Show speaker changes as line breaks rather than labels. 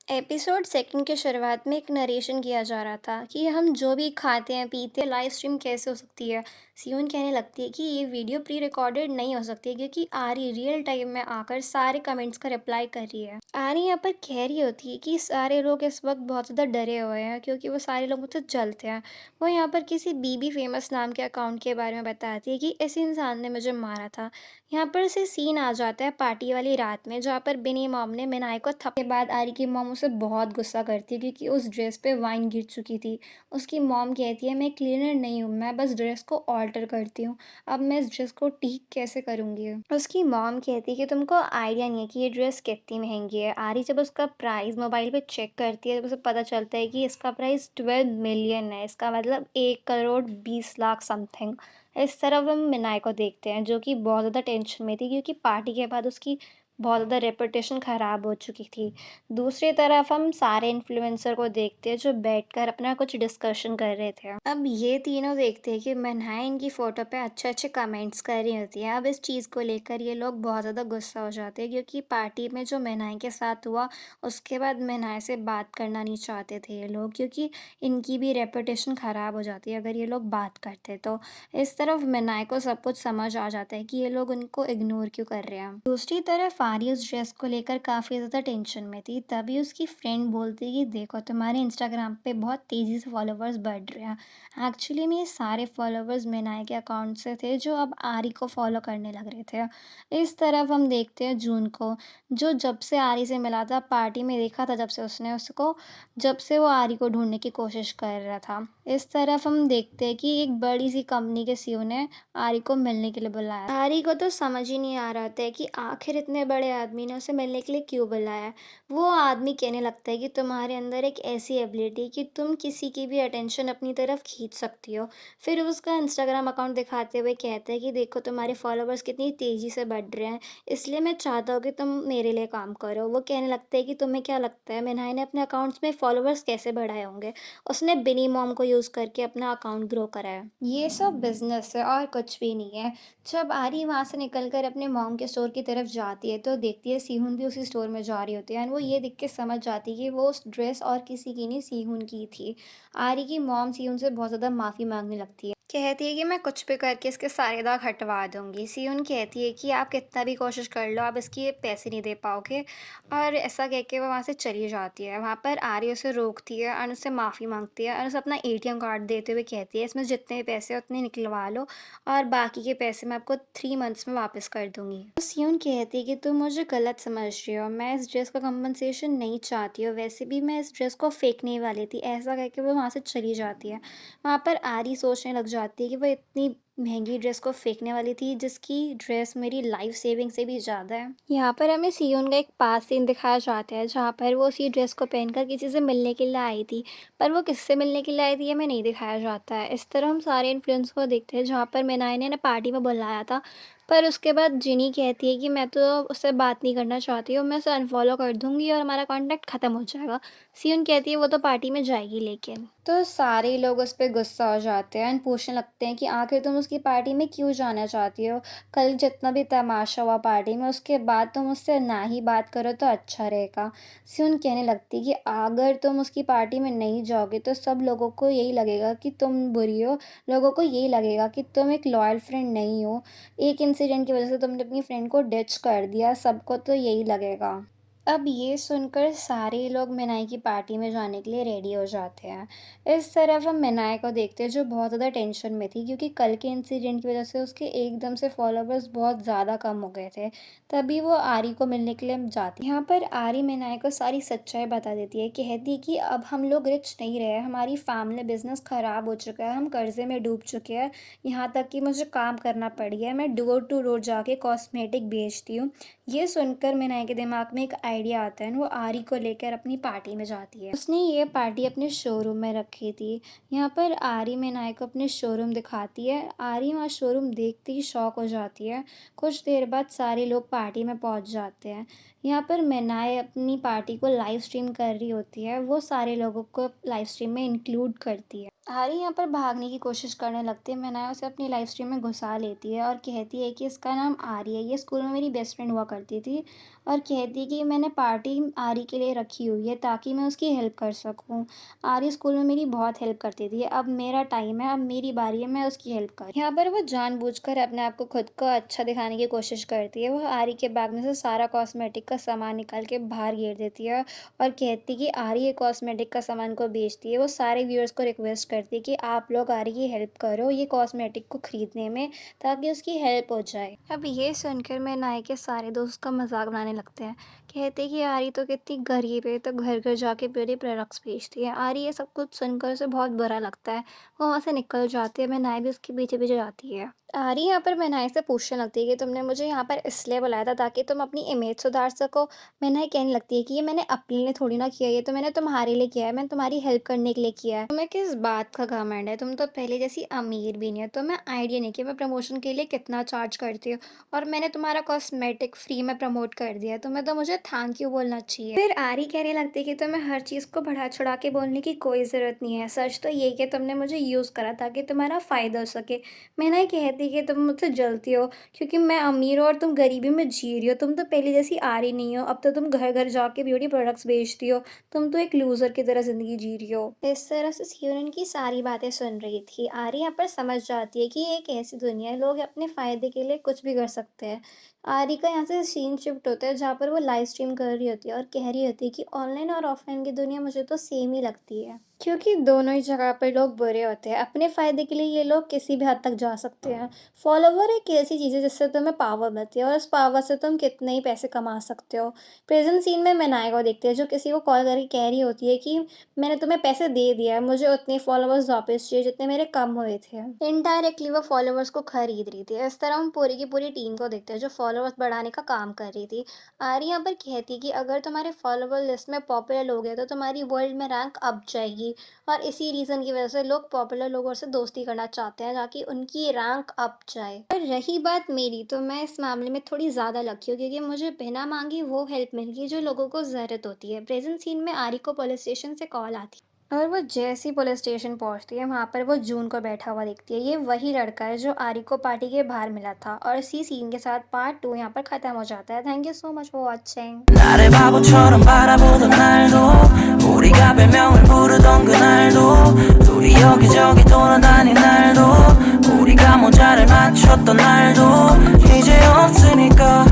Episode second के शुरुआत में एक नरेशन किया जा रहा था कि हम जो भी खाते हैं पीते हैं लाइव स्ट्रीम कैसे हो सकती है। सियोन कहने लगती है कि ये वीडियो प्री रिकॉर्डेड नहीं हो सकती क्योंकि आरी रियल टाइम में आकर सारे कमेंट्स का रिप्लाई कर रही है। आरी यहाँ पर कह रही होती है कि सारे लोग इस वक्त बहुत ज़्यादा डरे हुए हैं क्योंकि वो सारे लोग मुझसे जलते हैं। वो यहाँ पर किसी बीबी फेमस नाम के अकाउंट के बारे में बताती है कि इस इंसान ने मुझे मारा था। यहाँ पर से सीन आ जाता है पार्टी वाली रात में जहाँ पर बिनी मॉम ने मिनाई को थप्पड़ के बाद आरी की मॉम उसे बहुत गुस्सा करती है क्योंकि उस ड्रेस पे वाइन गिर चुकी थी। उसकी मॉम कहती है मैं क्लीनर नहीं हूँ, मैं बस ड्रेस को ऑल्टर करती हूँ। अब मैं इस ड्रेस को ठीक कैसे करूँगी। उसकी मॉम कहती है कि तुमको आइडिया नहीं है कि ये ड्रेस कितनी महंगी है। आरी जब उसका प्राइस मोबाइल पे चेक करती है तो उसे पता चलता है कि इसका प्राइस 12 मिलियन है। इसका मतलब 1 करोड़ 20 लाख समथिंग। इस तरफ हम मिनाय को देखते हैं जो कि बहुत ज़्यादा टेंशन में थी क्योंकि पार्टी के बाद उसकी बहुत ज़्यादा रेपुटेशन ख़राब हो चुकी थी। दूसरी तरफ हम सारे इन्फ्लुएंसर को देखते हैं जो बैठकर अपना कुछ डिस्कशन कर रहे थे। अब ये तीनों देखते हैं कि मिन्हाई इनकी फ़ोटो पे अच्छे-अच्छे कमेंट्स कर रही होती है। अब इस चीज़ को लेकर ये लोग बहुत ज़्यादा गुस्सा हो जाते हैं क्योंकि पार्टी में जो मिन्हाई के साथ हुआ उसके बाद मिन्हाई से बात करना नहीं चाहते थे ये लोग क्योंकि इनकी भी रेपुटेशन ख़राब हो जाती है अगर ये लोग बात करते तो। इस तरफ मिनाय को सब कुछ समझ आ जाता है कि ये लोग उनको इग्नोर क्यों कर रहे हैं। दूसरी तरफ आरी उस ड्रेस को लेकर काफ़ी ज़्यादा टेंशन में थी। तभी उसकी फ्रेंड बोलती है कि देखो तुम्हारे इंस्टाग्राम पे बहुत तेज़ी से फॉलोवर्स बढ़ रहे हैं। एक्चुअली में ये सारे फॉलोवर्स मिनाय के अकाउंट से थे जो अब आरी को फॉलो करने लग रहे थे। इस तरफ हम देखते हैं जून को, जो जब से आरी से मिला था पार्टी में देखा था जब से उसने उसको, जब से वो आरी को ढूंढने की कोशिश कर रहा था। इस तरफ हम देखते हैं कि एक बड़ी सी कंपनी के सीईओ ने आरी को मिलने के लिए बुलाया। आरी को तो समझ ही नहीं आ रहा था कि आखिर इतने बड़े आदमी ने उसे मिलने के लिए क्यों बुलाया। वो आदमी कहने लगता है कि तुम्हारे अंदर एक ऐसी एबिलिटी है कि तुम किसी की भी अटेंशन अपनी तरफ खींच सकती हो। फिर उसका इंस्टाग्राम अकाउंट दिखाते हुए कहता है कि देखो तुम्हारे फॉलोवर्स कितनी तेज़ी से बढ़ रहे हैं, इसलिए मैं चाहता हूँ कि तुम मेरे लिए काम करो। वो कहने लगता है कि तुम्हें क्या लगता है मिन्हाई ने अपने अकाउंट्स में फॉलोवर्स कैसे बढ़ाए होंगे। उसने बिनी मॉम को यूज़ करके अपना अकाउंट ग्रो करा है। ये सब बिज़नेस है और कुछ भी नहीं है। जब आरी वहाँ से निकल कर अपने मॉम के स्टोर की तरफ जाती है तो देखती है सीहुन भी उसी स्टोर में जा रही होती है एंड वो ये देख के समझ जाती है कि वो उस ड्रेस और किसी की नहीं सीहुन की थी। आरी की मॉम सीहुन से बहुत ज़्यादा माफ़ी मांगने लगती है। कहती है कि मैं कुछ भी करके इसके सारे दाग हटवा दूंगी। सीहुन कहती है कि आप कितना भी कोशिश कर लो आप इसकी पैसे नहीं दे पाओगे। और ऐसा कह के वो वहाँ से चली जाती है। वहाँ पर आर्य उसे रोकती है और उससे माफ़ी माँगती है और उसे अपना एटीएम कार्ड देते हुए कहती है इसमें जितने भी पैसे हैं उतने निकलवा लो और बाकी के पैसे मैं आपको 3 मंथ्स में वापस कर दूँगी। तो सियोन कहती है कि तुम मुझे गलत समझ रही हो, मैं इस ड्रेस का कंपनसेशन नहीं चाहती हूँ, वैसे भी मैं इस ड्रेस को फेंकने वाली थी। ऐसा कह के वो वहाँ से चली जाती है। वहाँ पर आरी सोचने लग जाती है कि वो इतनी महंगी ड्रेस को फेंकने वाली थी जिसकी ड्रेस मेरी लाइफ सेविंग से भी ज़्यादा है। यहाँ पर हमें सियोन का एक पास सीन दिखाया जाता है जहाँ पर वो उसी ड्रेस को पहनकर किसी से मिलने के लिए आई थी, पर वो किससे मिलने के लिए आई थी हमें नहीं दिखाया जाता है। इस तरह हम सारे इन्फ्लुएंस को देखते हैं जहाँ पर मिनाय ने पार्टी में बुलाया था, पर उसके बाद जिनी कहती है कि मैं तो उससे बात नहीं करना चाहती हूँ, मैं उसे अनफॉलो कर दूंगी और हमारा कॉन्टैक्ट ख़त्म हो जाएगा। सियोन कहती है वो तो पार्टी में जाएगी लेकिन। तो सारे लोग उस पर गुस्सा हो जाते हैं एंड पूछने लगते हैं कि आखिर तुम उसकी पार्टी में क्यों जाना चाहती हो। कल जितना भी तमाशा हुआ पार्टी में उसके बाद तुम उससे ना ही बात करो तो अच्छा रहेगा। सियुन कहने लगती कि अगर तुम उसकी पार्टी में नहीं जाओगे तो सब लोगों को यही लगेगा कि तुम बुरी हो। लोगों को यही लगेगा कि तुम एक लॉयल फ्रेंड नहीं हो। एक इंसिडेंट की वजह से तुमने अपनी फ्रेंड को डिच कर दिया, सबको तो यही लगेगा। अब ये सुनकर सारे लोग मिनाई की पार्टी में जाने के लिए रेडी हो जाते हैं। इस तरफ हम मिनाई को देखते हैं जो बहुत ज़्यादा टेंशन में थी क्योंकि कल के इंसिडेंट की वजह से उसके एकदम से फॉलोवर्स बहुत ज़्यादा कम हो गए थे। तभी वो आरी को मिलने के लिए जाती है। यहाँ पर आरी मिनाई को सारी सच्चाई बता देती है, कहती कि अब हम लोग रिच नहीं रहे, हमारी फैमिली बिजनेस ख़राब हो चुका है, हम कर्जे में डूब चुके हैं, यहाँ तक कि मुझे काम करना पड़ गया है, मैं डोर टू डोर जाके कॉस्मेटिक बेचती हूँ। ये सुनकर मिनाई के दिमाग में एक आइडिया आता है और वो आरी को लेकर अपनी पार्टी में जाती है। उसने ये पार्टी अपने शोरूम में रखी थी। यहाँ पर आरी मिनाई को अपने शोरूम दिखाती है। आरी वहाँ शोरूम देखते ही शॉक हो जाती है। कुछ देर बाद सारे लोग पार्टी में पहुँच जाते हैं। यहाँ पर मैनाए अपनी पार्टी को लाइव स्ट्रीम कर रही होती है, वो सारे लोगों को लाइव स्ट्रीम में इंक्लूड करती है। आरी यहाँ पर भागने की कोशिश करने लगती है, मैनाया उसे अपनी लाइव स्ट्रीम में घुसा लेती है और कहती है कि इसका नाम आरी है, ये स्कूल में मेरी बेस्ट फ्रेंड हुआ करती थी और कहती है कि मैंने पार्टी आरी के लिए रखी हुई है ताकि मैं उसकी हेल्प कर सकूँ। आरी स्कूल में मेरी बहुत हेल्प करती थी, अब मेरा टाइम है, अब मेरी बारी है, मैं उसकी हेल्प करूँ। यहाँ पर वो जानबूझकर अपने आप को खुद को अच्छा दिखाने की कोशिश करती है, वो आरी के बैग में से सारा कॉस्मेटिक का सामान निकाल के बाहर गिर देती है और कहती कि आरी ये कॉस्मेटिक का सामान को बेचती है। वो सारे व्यूअर्स को रिक्वेस्ट करती है कि आप लोग आरी की हेल्प करो ये कॉस्मेटिक को खरीदने में ताकि उसकी हेल्प हो जाए। अब ये सुनकर मैं नाय के सारे दोस्त का मजाक बनाने लगते हैं। कहते कि आरी तो कितनी गरीब है, तो घर घर जाके ब्यूटी प्रोडक्ट्स बेचती है। आरी ये सब कुछ सुनकर उसे बहुत बुरा लगता है, वो वहाँ से निकल जाती है। मैनाय भी उसके पीछे पीछे जाती है। आरी यहाँ पर मैनाय से पूछने लगती है कि तुमने मुझे यहाँ पर इसलिए बुलाया था ताकि तुम अपनी इमेज सुधार सको। मैनाय कहने लगती है कि ये मैंने अपने लिए थोड़ी ना किया, ये तो मैंने तुम्हारे लिए किया है, मैंने तुम्हारी हेल्प करने के लिए किया है। तुम्हें किस बात का घमंड है, तुम तो पहले जैसी अमीर भी नहीं है। तो मैं आइडिया नहीं कि मैं प्रमोशन के लिए कितना चार्ज करती हूँ और मैंने तुम्हारा कॉस्मेटिक फ्री में प्रमोट कर दिया है, तुम्हें तो मुझे थैंक यू बोलना चाहिए। फिर आरी कहने लगती है कि तुम्हें हर चीज़ को बढ़ा चढ़ा के बोलने की कोई ज़रूरत नहीं है, सच तो ये कि तुमने मुझे यूज़ करा ताकि तुम्हारा फ़ायदा हो सके। मैं नहीं कहती कि तुम मुझसे जलती हो क्योंकि मैं अमीर हूँ और तुम गरीबी में जी रही हो, तुम तो पहले जैसी आ रही नहीं हो, अब तो तुम घर घर जाके ब्यूटी प्रोडक्ट्स बेचती हो, तुम तो एक लूज़र की तरह ज़िंदगी जी रही हो। इस तरह से सियोरन की सारी बातें सुन रही थी। आरी यहाँ पर समझ जाती है कि ये एक ऐसी दुनिया है, लोग अपने फ़ायदे के लिए कुछ भी कर सकते हैं। आरी का यहाँ से सीन शिफ्ट होता है जहाँ पर वो लाइव स्ट्रीम कर रही होती है और कह रही होती है कि ऑनलाइन और ऑफलाइन की दुनिया मुझे तो सेम ही लगती है, क्योंकि दोनों ही जगह पर लोग बुरे होते हैं। अपने फ़ायदे के लिए ये लोग किसी भी हद तक जा सकते हैं। फॉलोवर एक ऐसी चीज़ है जिससे तुम्हें पावर मिलती है और उस पावर से तुम कितने ही पैसे कमा सकते हो। प्रेज़ेंट सीन में मैनाया को देखते हैं जो किसी को कॉल करके कह रही होती है कि मैंने तुम्हें पैसे दे दिया है, मुझे उतने फॉलोवर्स वापस चाहिए जितने मेरे कम हुए थे। इनडायरेक्टली वो फॉलोवर्स को खरीद रही थी। इस तरह हम पूरी की पूरी टीम को देखते हैं जो फॉलोवर्स बढ़ाने का काम कर रही थी। आरी यहाँ पर कहती है कि अगर तुम्हारे फॉलोवर लिस्ट में पॉपुलर लोग हैं तो तुम्हारी वर्ल्ड में रैंक अप जाएगी और इसी रीज़न की वजह से लोग पॉपुलर लोगों से दोस्ती करना चाहते हैं ताकि उनकी रैंक अप जाए। और रही बात मेरी, तो मैं इस मामले में थोड़ी ज़्यादा लकी हूँ क्योंकि मुझे बिना मांगी वो हेल्प मिल गई जो लोगों को ज़रूरत होती है। प्रेजेंट सीन में आरी को पुलिस स्टेशन से कॉल आती है और वो जैसी पुलिस स्टेशन पहुंचती है वहां पर वो जून को बैठा हुआ दिखती है। ये वही लड़का है जो आरी को पार्टी के बाहर मिला था और इसी सीन के साथ पार्ट 2 यहाँ पर खत्म हो जाता है। Thank you so much for watching.
나를 바보처럼 바라보던 날도 우리가 별명을 부르던 그날도 둘이 여기저기 돌아다닌 날도 우리가 모자를 맞췄던 날도 이제 없으니까